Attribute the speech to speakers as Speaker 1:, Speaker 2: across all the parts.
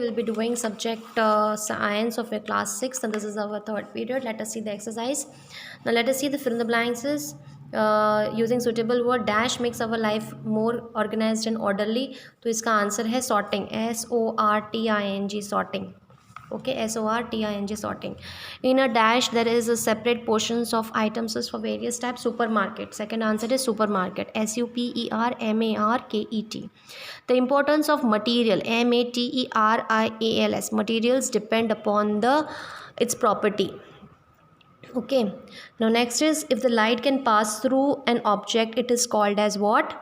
Speaker 1: we'll be doing subject science of your class 6, and this is our third period. Let us see the exercise. Now let us see the fill in the blanks is using suitable word. Dash makes our life more organized and orderly. तो इसका answer है sorting, SORTING, sorting. Okay, SORTING, sorting. In a dash there is a separate portions of items for various types. Supermarket, second answer is supermarket, SUPERMARKET. The importance of material, MATERIALS, materials depend upon its property. Okay, now next is if the light can pass through an object, it is called as what?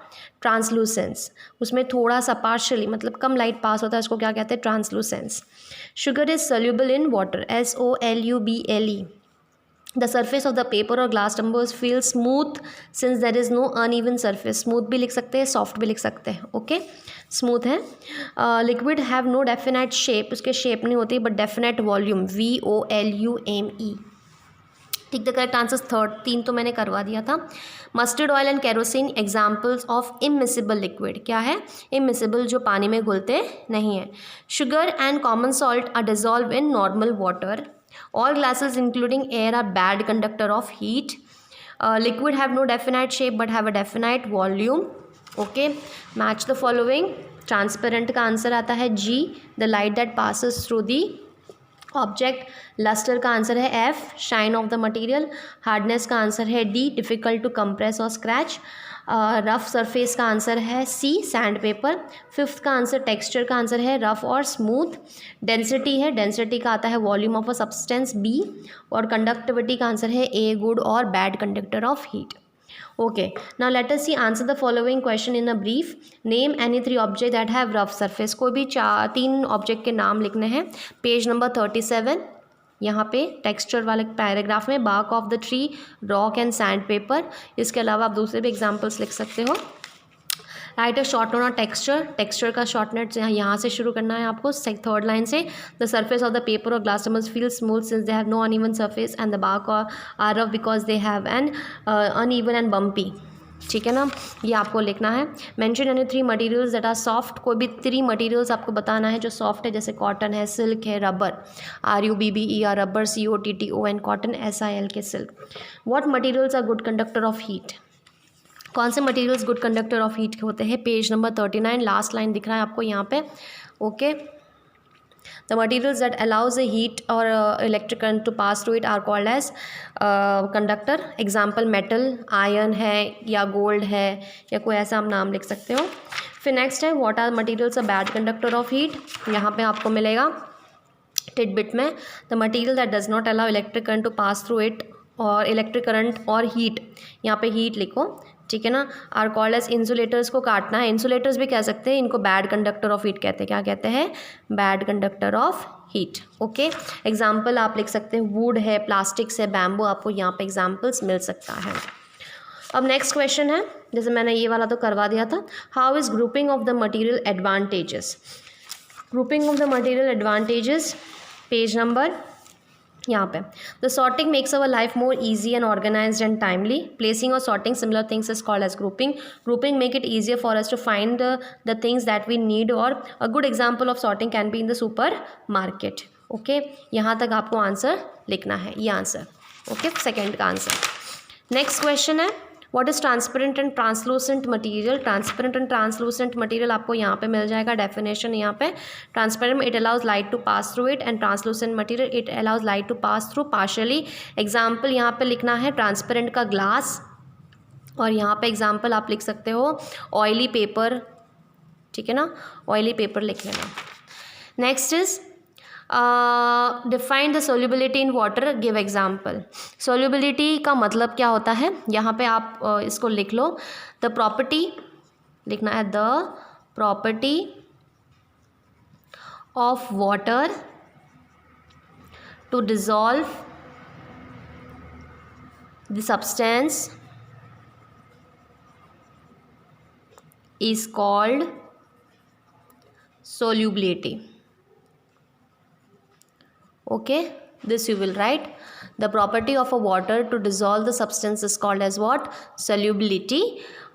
Speaker 1: Translucence. उसमें थोड़ा सा partially मतलब कम light pass होता है, उसको क्या कहते हैं? Translucence. Sugar is soluble in water, SOLUBLE. The surface of the paper or glass tumblers feels smooth since there is no uneven surface. Smooth भी लिख सकते हैं, soft भी लिख सकते हैं. Okay, smooth है. Liquid have no definite shape, उसके shape नहीं होती but definite volume, VOLUME. ठीक, द करेक्ट आंसर थर्ड. 3 तो मैंने करवा दिया था. Mustard oil and kerosene examples of immiscible liquid. क्या है? इमिसिबल, जो पानी में घुलते नहीं है. Sugar and common salt are dissolve in normal water. All glasses including air are bad conductor of heat. Liquid have no definite shape but have a definite volume. Okay, match the following. Transparent का answer आता है जी, the light that passes through the object. Lustre का answer है F, shine of the material. Hardness का answer है D, difficult to compress और scratch. Rough surface का आंसर है सी, सैंड पेपर. फिफ्थ का आंसर टेक्सचर का आंसर है रफ और स्मूथ. डेंसिटी है, डेंसिटी का आता है volume of a substance B. और कंडक्टिविटी का आंसर है ए, गुड और bad conductor of heat. Okay, now let us see answer the following question in a brief. Name any 3 objects that have rough surface. कोई भी 3 object के नाम लिखने हैं. पेज नंबर 37 यहाँ पे टेक्सचर वाले पैराग्राफ में. Bark of the tree, rock and sand paper. इसके अलावा आप दूसरे भी एग्जाम्पल्स लिख सकते हो. Write a short note on texture. Texture का शॉर्ट नोट यहाँ से शुरू करना है आपको, थर्ड लाइन से. The surface of the paper और glass tumbles feel smooth since they have no uneven surface and the bark are rough because they have an uneven and bumpy. ठीक है ना, ये आपको लिखना है. Mention any 3 materials that are soft. कोई भी 3 मटेरियल्स आपको बताना है जो सॉफ्ट है, जैसे कॉटन है, सिल्क है, rubber, RUBBER, rubber, COTTON, cotton, SIL के silk. What materials are good conductor of heat. कौन से materials good conductor of heat होते हैं? पेज नंबर 39 लास्ट लाइन दिख रहा है आपको यहाँ पे. Okay, the materials that allows the heat और electric current to pass through it are called as conductor. Example metal, iron है या गोल्ड है या कोई ऐसा आप नाम लिख सकते हो. फिर नेक्स्ट है what are materials a bad conductor of heat. यहाँ पे आपको मिलेगा टिडबिट में, the material that does not allow electric current to pass through it, और इलेक्ट्रिक करंट और हीट, यहाँ पे हीट लिखो. ठीक है ना. आर कॉल्ड एज इंसुलेटर्स को काटना है. इंसुलेटर्स भी कह सकते हैं, इनको बैड कंडक्टर ऑफ हीट कहते हैं. क्या कहते हैं? Bad conductor of heat. Okay, example आप लिख सकते हैं, वुड है, प्लास्टिक्स है, बैम्बू. आपको यहाँ पे एग्जाम्पल्स मिल सकता है. अब नेक्स्ट क्वेश्चन है, जैसे मैंने ये वाला तो करवा दिया था. How is grouping of the material advantages. Grouping of the material advantages, page number यहाँ पे. The sorting makes our life more easy and organised and timely. Placing और sorting similar things is called as grouping. Grouping make it easier for us to find the things that we need. और a good example of sorting can be in the supermarket. Okay, यहाँ तक आपको answer लिखना है, ये answer. Okay, second का answer. Next question है what is transparent and translucent material. Transparent and translucent material आपको यहाँ पे मिल जाएगा. डेफिनेशन यहाँ पे, transparent it allows light to pass through it, and translucent material it allows light to pass through partially. Example यहाँ पे लिखना है ट्रांसपेरेंट का ग्लास, और यहाँ पे एग्जाम्पल आप लिख सकते हो ऑयली पेपर. ठीक है ना, ऑयली पेपर लिख लेना. Next is define the solubility in water, give example. Solubility का मतलब क्या होता है, यहाँ पे आप इसको लिख लो. द प्रॉपर्टी लिखना है, the property of water to dissolve the substance is called solubility. Okay, this you will write. The property of a water to dissolve the substance is called as what? Solubility.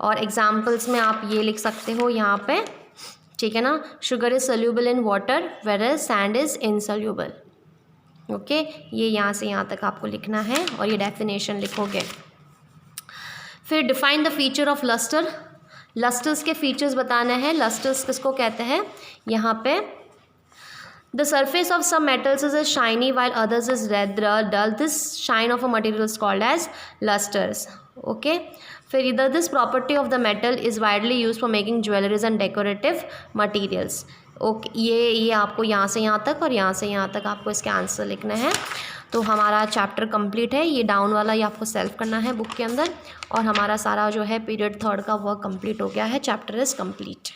Speaker 1: और examples में आप ये लिख सकते हो यहाँ पे. ठीक है ना। Sugar is soluble in water where sand is insoluble. Okay, ये यहाँ से यहाँ तक आपको लिखना है और ये डेफिनेशन लिखोगे। फिर define the feature of lustre. Lustres के फीचर्स बताना है। लस्टर्स किसको कहते हैं यहाँ पे, the surface of some metals is shiny while others is red dull, this shine of a material is called as lustres. Okay, फिर इधर this property of the metal is widely use for making jewelleries and decorative materials. Okay, ये आपको यहाँ से यहाँ तक और यहाँ से यहाँ तक आपको इसके आंसर लिखना है। तो हमारा चैप्टर कंप्लीट है। ये डाउन वाला ये आपको सेल्फ करना है बुक के अंदर, और हमारा सारा जो है पीरियड 3 का वर्क कंप्लीट हो गया है। Chapter is complete.